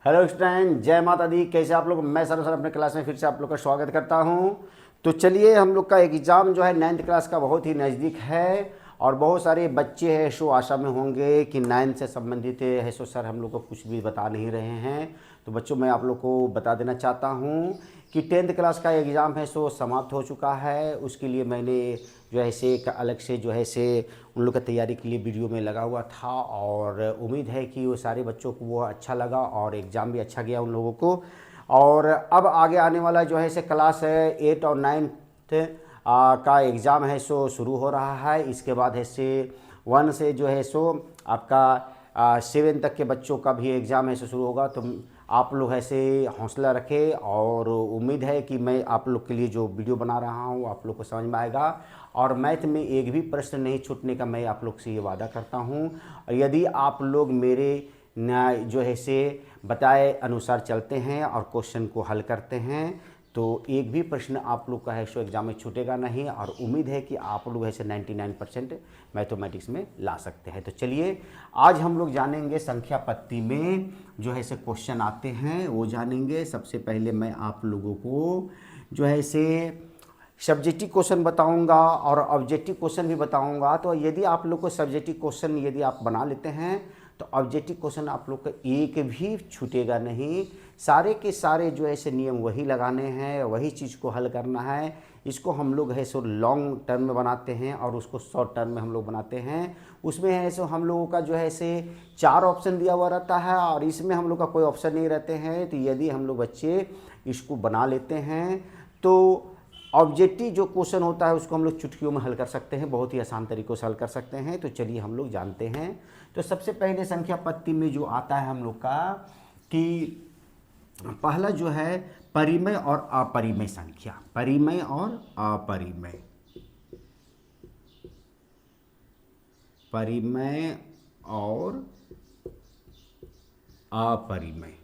Hello student, जय माता दी। कैसे आप लोग? मैं सर अपने क्लास में फिर से आप लोग का स्वागत करता हूं। तो चलिए, हम लोग का एग्ज़ाम जो है 9th क्लास का बहुत ही नज़दीक है और बहुत सारे बच्चे हैं सो आशा में होंगे कि 9th से संबंधित है सो सर हम लोग को कुछ भी बता नहीं रहे हैं। तो बच्चों, मैं आप लोग को बता देना चाहता हूं कि 10th क्लास का एग्ज़ाम है सो समाप्त हो चुका है। उसके लिए मैंने जो है से एक अलग से जो है से उन लोग का तैयारी के लिए वीडियो में लगा हुआ था और उम्मीद है कि वो सारे बच्चों को वो अच्छा लगा और एग्ज़ाम भी अच्छा गया उन लोगों को। और अब आगे आने वाला जो है से क्लास 8 और 9th का एग्ज़ाम है सो शुरू हो रहा है। इसके बाद है से 1 से जो है सो आपका 7 तक के बच्चों का भी एग्ज़ाम है सो शुरू होगा। तो आप लोग ऐसे हौसला रखें और उम्मीद है कि मैं आप लोग के लिए जो वीडियो बना रहा हूँ आप लोग को समझ में आएगा और मैथ में एक भी प्रश्न नहीं छूटने का मैं आप लोग से ये वादा करता हूँ। और यदि आप लोग मेरे जो है से बताए अनुसार चलते हैं और क्वेश्चन को हल करते हैं तो एक भी प्रश्न आप लोग का है सो एग्ज़ाम में छूटेगा नहीं और उम्मीद है कि आप लोग ऐसे 99% मैथमेटिक्स में ला सकते हैं। तो चलिए, आज हम लोग जानेंगे संख्या पत्ती में जो है से क्वेश्चन आते हैं वो जानेंगे। सबसे पहले मैं आप लोगों को जो है से सब्जेक्टिव क्वेश्चन बताऊंगा और ऑब्जेक्टिव क्वेश्चन भी बताऊंगा। तो यदि आप लोग को सब्जेक्टिव क्वेश्चन यदि आप बना लेते हैं तो ऑब्जेक्टिव क्वेश्चन आप लोग का एक भी छूटेगा नहीं। सारे के सारे जो है से नियम वही लगाने हैं, वही चीज़ को हल करना है। इसको हम लोग है सो लॉन्ग टर्म में बनाते हैं और उसको शॉर्ट टर्म में हम लोग बनाते हैं। उसमें है सो हम लोगों का जो है से 4 ऑप्शन दिया हुआ रहता है और इसमें हम लोग का कोई ऑप्शन नहीं रहते हैं। तो यदि हम लोग बच्चे इसको बना लेते हैं तो ऑब्जेक्टिव जो क्वेश्चन होता है उसको हम लोग चुटकियों में हल कर सकते हैं, बहुत ही आसान तरीक़ों से हल कर सकते हैं। तो चलिए हम लोग जानते हैं। तो सबसे पहले संख्या पत्ती में जो आता है हम लोग का कि पहला जो है परिमेय और अपरिमेय संख्या। परिमेय और अपरिमेय, परिमेय और अपरिमेय।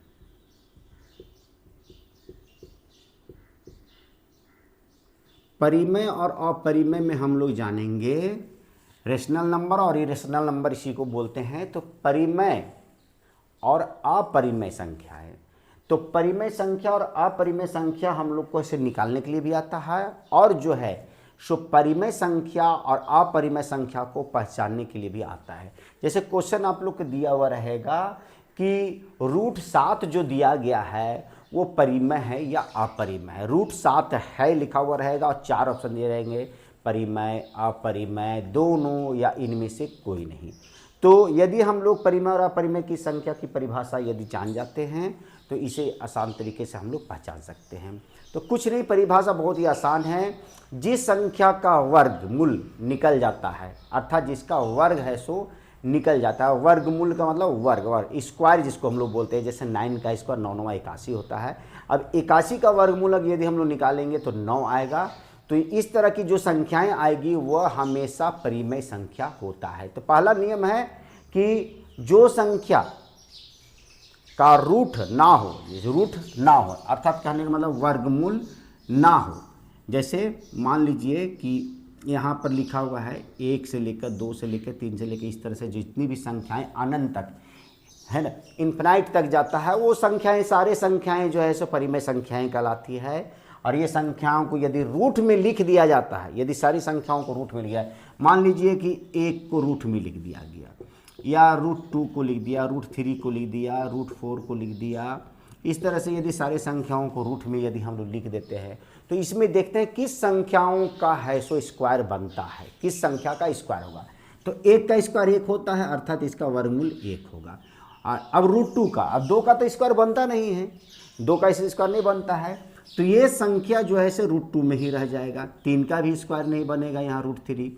परिमेय और अपरिमेय में हम लोग जानेंगे रेशनल नंबर और इरेशनल नंबर, इसी को बोलते हैं। तो परिमेय और अपरिमेय संख्या है। तो परिमेय संख्या और अपरिमेय संख्या हम लोग को इसे निकालने के लिए भी आता है और जो है सो परिमेय संख्या और अपरिमेय संख्या को पहचानने के लिए भी आता है। जैसे क्वेश्चन आप लोग को दिया हुआ रहेगा कि √7 जो दिया गया है वो परिमेय है या अपरिमेय है। √7 है लिखा हुआ रहेगा और 4 ऑप्शन दिए रहेंगे, परिमेय, अपरिमेय, दोनों या इनमें से कोई नहीं। तो यदि हम लोग परिमेय और अपरिमेय की संख्या की परिभाषा यदि जान जाते हैं तो इसे आसान तरीके से हम लोग पहचान सकते हैं। तो कुछ नहीं, परिभाषा बहुत ही आसान है। जिस संख्या का वर्गमूल निकल जाता है, अर्थात जिसका वर्ग है सो निकल जाता है। वर्गमूल का मतलब वर्ग स्क्वायर जिसको हम लोग बोलते हैं। जैसे 9 का स्क्वायर 9 9 81 होता है। अब 81 का वर्गमूल यदि हम लोग निकालेंगे तो 9 आएगा। तो इस तरह की जो संख्याएं आएगी वह हमेशा परिमेय संख्या होता है। तो पहला नियम है कि जो संख्या का रूट ना हो, अर्थात कहने का मतलब वर्गमूल ना हो। जैसे मान लीजिए कि यहाँ पर लिखा हुआ है 1 से लेकर 2 से लेकर 3 से लेकर इस तरह से जितनी भी संख्याएं अनंत तक है ना, इन्फिनाइट तक जाता है, वो संख्याएं सारे संख्याएं जो है सो परिमेय संख्याएं कहलाती है। और ये संख्याओं को यदि रूट में लिख दिया जाता है, यदि सारी संख्याओं को रूट में लिखा है, मान लीजिए कि 1 को रूट में लिख दिया गया या √2 को लिख दिया, √3 को लिख दिया, √4 को लिख दिया, इस तरह से यदि सारे संख्याओं को रूट में यदि हम लोग लिख देते हैं तो इसमें देखते हैं किस संख्याओं का है सो स्क्वायर बनता है, किस संख्या का स्क्वायर होगा। तो 1 का स्क्वायर 1 होता है, अर्थात इसका वर्गमूल 1 होगा। अब √2 का, अब 2 का तो स्क्वायर बनता नहीं है, 2 का इस स्क्वायर नहीं बनता है, तो ये संख्या जो है से √2 में ही रह जाएगा। 3 का भी स्क्वायर नहीं बनेगा यहाँ √3।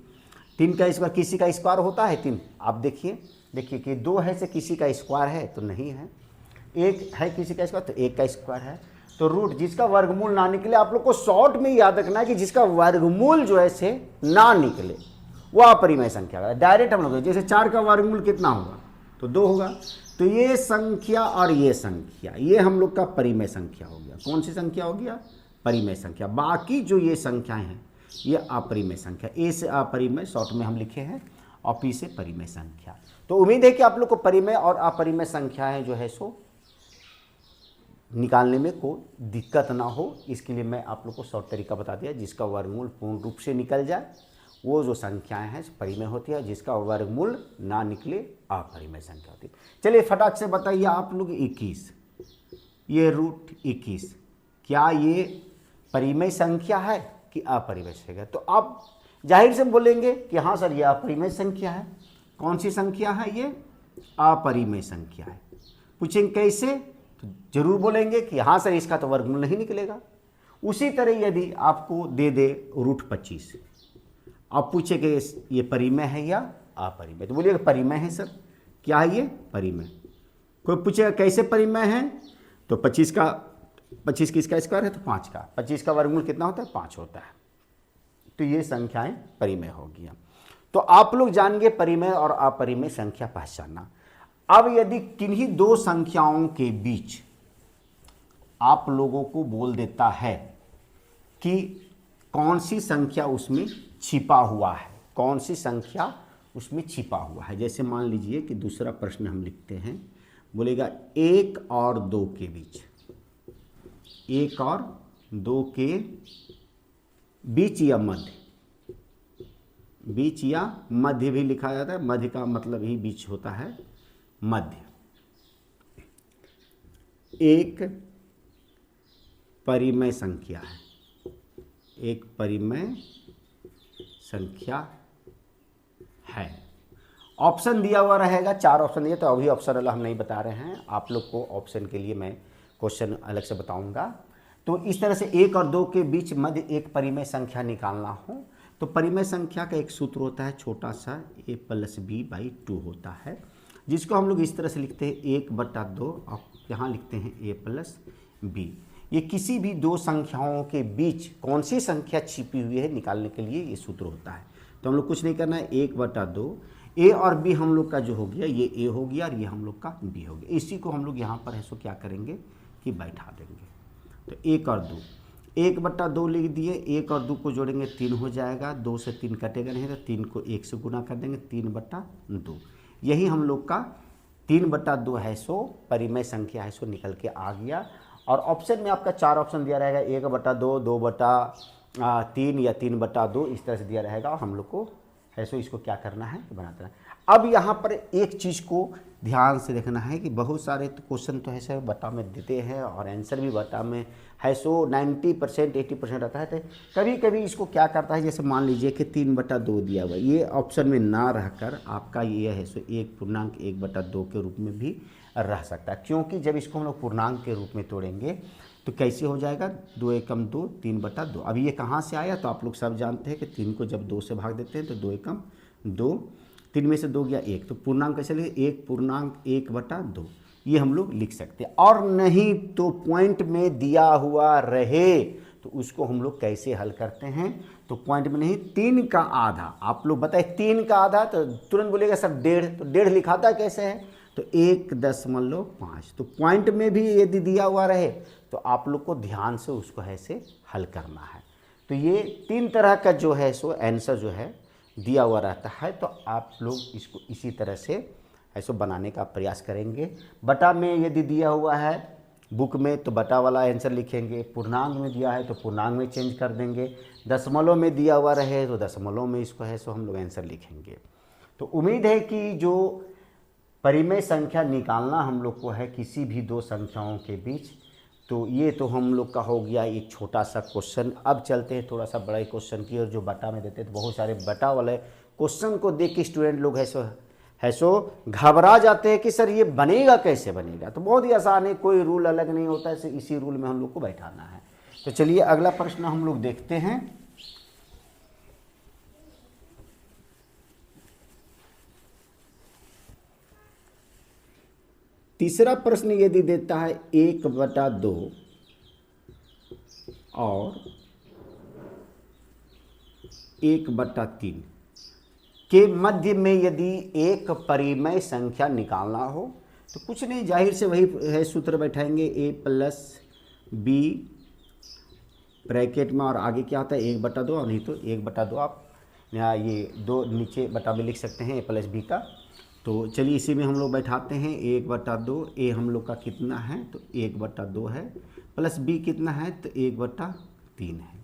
3 का स्क्वायर, किसी का स्क्वायर होता है 3? आप देखिए कि 2 है से किसी का स्क्वायर है तो नहीं है, 1 है किसी का स्क्वायर तो 1 का स्क्वायर है। तो रूट जिसका वर्गमूल ना निकले, आप लोग को शॉर्ट में याद रखना है कि जिसका वर्गमूल जो है से ना निकले वह अपरिमेय संख्या है। डायरेक्ट हम लोग जैसे 4 का वर्गमूल कितना होगा तो 2 होगा। तो ये संख्या और ये संख्या ये हम लोग का परिमेय संख्या हो गया। कौन सी संख्या हो गया? परिमेय संख्या। बाकी जो ये संख्याएं हैं ये अपरिमेय संख्या। ए से अपरिमेय शॉर्ट में हम लिखे हैं और पी से परिमेय संख्या। तो उम्मीद है कि आप लोग को परिमेय और अपरिमेय संख्याएं जो है सो निकालने में कोई दिक्कत ना हो, इसके लिए मैं आप लोग को शॉर्ट तरीका बता दिया। जिसका वर्गमूल पूर्ण रूप से निकल जाए वो जो संख्याएं हैं परिमेय होती है, जिसका वर्गमूल ना निकले अपरिमेय संख्या होती है। चलिए फटाक से बताइए आप लोग, 21 ये √21 क्या ये परिमेय संख्या है कि अपरिमेय संख्या? तो आप जाहिर से बोलेंगे कि हाँ सर ये अपरिमेय संख्या है। कौन सी संख्या है ये? अपरिमेय संख्या है। पूछेंगे कैसे, तो जरूर बोलेंगे कि हाँ सर इसका तो वर्गमूल नहीं निकलेगा। उसी तरह यदि आपको दे दे √25, आप पूछे कि ये परिमेय है या अपरिमेय, तो बोलिएगा परिमेय है सर। क्या है ये? परिमेय। कोई पूछेगा कैसे परिमेय है, तो 25 किसका स्क्वायर है? तो 5 का। 25 का वर्गमूल कितना होता है? 5 होता है। तो ये संख्याएं परिमेय हो गया। तो आप लोग जान गए परिमेय और अपरिमेय संख्या पहचानना। अब यदि किन्हीं दो संख्याओं के बीच आप लोगों को बोल देता है कि कौन सी संख्या उसमें छिपा हुआ है, कौन सी संख्या उसमें छिपा हुआ है। जैसे मान लीजिए कि दूसरा प्रश्न हम लिखते हैं, बोलेगा 1 और 2 के बीच, 1 और 2 के बीच या मध्य, बीच या मध्य भी लिखा जाता है। मध्य का मतलब ही बीच होता है, मध्य। एक परिमेय संख्या है, एक परिमेय संख्या है। ऑप्शन दिया हुआ रहेगा, 4 ऑप्शन दिए, तो अभी ऑप्शन वाला हम नहीं बता रहे हैं, आप लोग को ऑप्शन के लिए मैं क्वेश्चन अलग से बताऊंगा। तो इस तरह से 1 और 2 के बीच मध्य एक परिमेय संख्या निकालना हो तो परिमेय संख्या का एक सूत्र होता है छोटा सा a + b/2 होता है, जिसको हम लोग इस तरह से लिखते हैं 1/2 और यहाँ लिखते हैं a + b। ये किसी भी दो संख्याओं के बीच कौन सी संख्या छिपी हुई है निकालने के लिए ये सूत्र होता है। तो हम लोग कुछ नहीं करना है, 1/2 a और b हम लोग का जो हो गया, ये a हो गया और ये हम लोग का b हो गया। इसी को हम लोग यहाँ पर है सो क्या करेंगे कि बैठा देंगे। तो 1 और 2, 1/2 लिख दिए, 1 और 2 को जोड़ेंगे 3 हो जाएगा, 2 से 3 कटेगा नहीं तो 3 को 1 से गुना कर देंगे, 3/2। यही हम लोग का 3/2 है सो परिमेय संख्या है सो निकल के आ गया। और ऑप्शन में आपका 4 ऑप्शन दिया रहेगा, 1/2, 2/3 या 3/2 इस तरह से दिया रहेगा। और हम लोग को है सो इसको क्या करना है, बनाना है। अब यहाँ पर एक चीज़ को ध्यान से देखना है कि बहुत सारे क्वेश्चन तो है सो बटा में देते हैं और आंसर भी बटा में है सो 90% 80% रहता है। तो कभी कभी इसको क्या करता है, जैसे मान लीजिए कि 3/2 दिया हुआ, ये ऑप्शन में ना रहकर आपका ये है सो 1.1/2 के रूप में भी रह सकता है। क्योंकि जब इसको हम लोग पूर्णांक के रूप में तोड़ेंगे तो कैसे हो जाएगा, 2 एकम 2, 3/2। अब ये कहाँ से आया, तो आप लोग सब जानते हैं कि 3 को जब 2 से भाग देते हैं तो 2 एकम 2, 3 में से 2 गया 1, तो पूर्णांक कैसे लिखे, 1.1/2 ये हम लोग लिख सकते हैं। और नहीं तो पॉइंट में दिया हुआ रहे तो उसको हम लोग कैसे हल करते हैं, तो पॉइंट में नहीं, 3 का आधा। आप लोग बताए 3 का आधा, तो तुरंत बोलेगा सर 1.5, तो 1.5 लिखाता कैसे है, तो 1.5। तो पॉइंट में भी यदि दिया हुआ रहे तो आप लोग को ध्यान से उसको ऐसे हल करना है। तो ये 3 तरह का जो है सो आंसर जो है दिया हुआ रहता है, तो आप लोग इसको इसी तरह से ऐसे बनाने का प्रयास करेंगे। बटा में यदि दिया हुआ है बुक में तो बटा वाला आंसर लिखेंगे, पूर्णांक में दिया है तो पूर्णांक में चेंज कर देंगे, दशमलव में दिया हुआ रहे तो दशमलव में इसको है सो हम लोग आंसर लिखेंगे। तो उम्मीद है कि जो परिमेय संख्या निकालना हम लोग को है किसी भी दो संख्याओं के बीच, तो ये तो हम लोग का हो गया एक छोटा सा क्वेश्चन। अब चलते हैं थोड़ा सा बड़े क्वेश्चन की, और जो बटा में देते हैं तो बहुत सारे बटा वाले क्वेश्चन को देख के स्टूडेंट लोग है सो घबरा जाते हैं कि सर ये बनेगा कैसे बनेगा। तो बहुत ही आसान है, कोई रूल अलग नहीं होता है, इसी रूल में हम लोग को बैठाना है। तो चलिए अगला प्रश्न हम लोग देखते हैं। तीसरा प्रश्न यदि देता है 1/2 और 1/3 के मध्य में यदि एक परिमेय संख्या निकालना हो तो कुछ नहीं, जाहिर से वही है सूत्र बैठाएंगे, a + b ब्रैकेट में और आगे क्या आता है 1/2, और नहीं तो 1/2 आप यहाँ ये 2 नीचे बटा में लिख सकते हैं a + b का। तो चलिए इसी में हम लोग बैठाते हैं 1/2। ए हम लोग का कितना है, तो 1/2 है, प्लस बी कितना है, तो 1/3 है।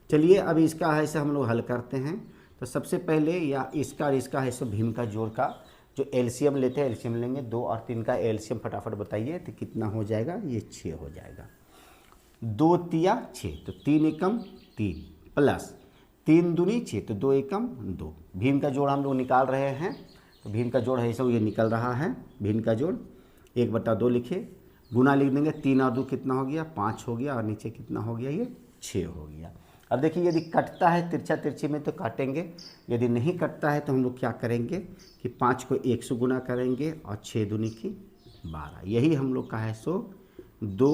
चलिए अब इसका है से हम लोग हल करते हैं। तो सबसे पहले या इसका और इसका है सो भीम का जोड़ का जो एलसीएम लेते हैं, एलसीएम लेंगे 2 और 3 का एलसीएम फटाफट बताइए, तो कितना हो जाएगा, ये 6 हो जाएगा। 2 तिया 6, तो 3 एकम 3 प्लस 3 दूनी 6, तो 2 एकम 2। भीम का जोड़ हम लोग निकाल रहे हैं, तो भीम का जोड़ है सब ये निकल रहा है। भीम का जोड़ 1/2 लिखे, गुना लिख देंगे, 3 और 2 कितना हो गया, 5 हो गया, और नीचे कितना हो गया, ये 6 हो गया। अब देखिए यदि कटता है तिरछा तिरछी में तो काटेंगे, यदि नहीं कटता है तो हम लोग क्या करेंगे कि 5 को 1 से गुना करेंगे और 6 दूनी की 12। यही हम लोग का है सो 2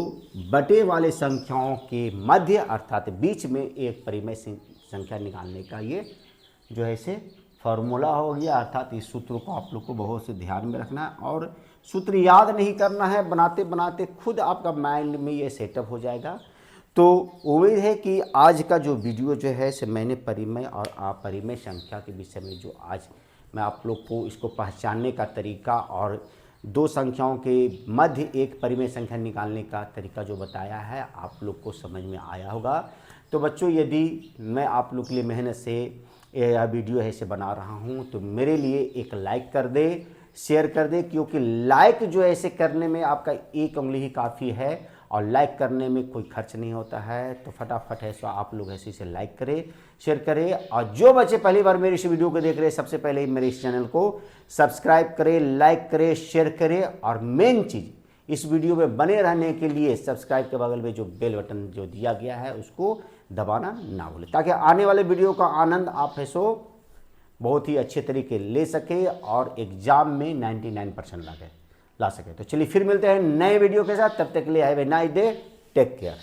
बटे वाले संख्याओं के मध्य अर्थात बीच में एक परिमेय संख्या निकालने का ये जो है से फॉर्मूला हो गया। अर्थात इस सूत्र को आप लोग को बहुत से ध्यान में रखना है और सूत्र याद नहीं करना है, बनाते बनाते खुद आपका माइंड में ये सेटअप हो जाएगा। तो उम्मीद है कि आज का जो वीडियो जो है से मैंने परिमेय और अपरिमेय संख्या के विषय में जो आज मैं आप लोग को इसको पहचानने का तरीका और 2 संख्याओं के मध्य एक परिमेय संख्या निकालने का तरीका जो बताया है, आप लोग को समझ में आया होगा। तो बच्चों यदि मैं आप लोग के लिए मेहनत से यह वीडियो ऐसे बना रहा हूँ तो मेरे लिए एक लाइक कर दे, शेयर कर दे, क्योंकि लाइक जो ऐसे करने में आपका एक उंगली ही काफ़ी है और लाइक करने में कोई खर्च नहीं होता है। तो फटाफट है सो आप लोग ऐसे से लाइक करें, शेयर करें, और जो बच्चे पहली बार मेरे इस वीडियो को देख रहे हैं सबसे पहले मेरे इस चैनल को सब्सक्राइब करें, लाइक करें, शेयर करें, और मेन चीज़ इस वीडियो में बने रहने के लिए सब्सक्राइब के बगल में जो बेल बटन जो दिया गया है उसको दबाना ना भूलें, ताकि आने वाले वीडियो का आनंद आप है सो बहुत ही अच्छे तरीके ले सके और एग्जाम में 99% ला सके। तो चलिए फिर मिलते हैं नए वीडियो के साथ, तब तक के लिए have a nice day, take care.